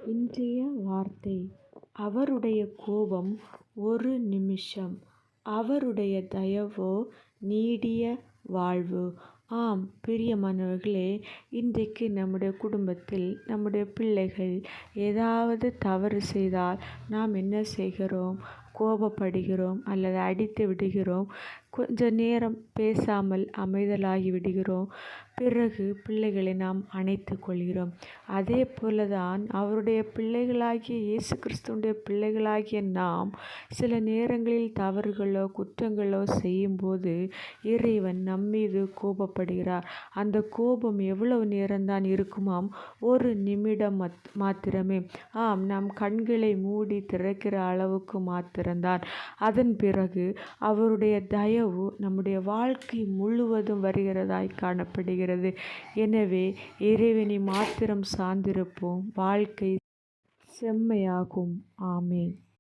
இன்றைய வார்த்தை: அவருடைய கோபம் ஒரு நிமிஷம், அவருடைய தயவோ நீடிய வாழ்வு. ஆம், பிரியமானவர்களே, இன்றைக்கு நம்முடைய குடும்பத்தில் நம்முடைய பிள்ளைகள் ஏதாவது தவறு செய்தால் நாம் என்ன செய்கிறோம்? கோபப்படுகிறோம் அல்லது அடித்து விடுகிறோம். கொஞ்ச நேரம் பேசாமல் அமைதலாகி விடுகிறோம். பிறகு பிள்ளைகளை நாம் அணைத்து கொள்கிறோம். அதே போலதான் அவருடைய பிள்ளைகளாகிய இயேசு கிறிஸ்துவுடைய பிள்ளைகளாகிய நாம் சில நேரங்களில் தவறுகளோ குற்றங்களோ செய்யும்போது இறைவன் நம்மீது கோபப்படுகிறார். அந்த கோபம் எவ்வளவு நேரம்தான் இருக்குமாம்? ஒரு நிமிடம் மாத்திரமே. ஆம், நம் கண்களை மூடி திறக்கிற அளவுக்கு மாத்திரம்தான். அதன் பிறகு அவருடைய தயவு நம்முடைய வாழ்க்கை முழுவதும் வருகிறதாய் காணப்படுகிறது. எனவே இறைவனை மாத்திரம் சார்ந்திருப்போம். வாழ்க்கை செம்மையாகும். ஆமென்.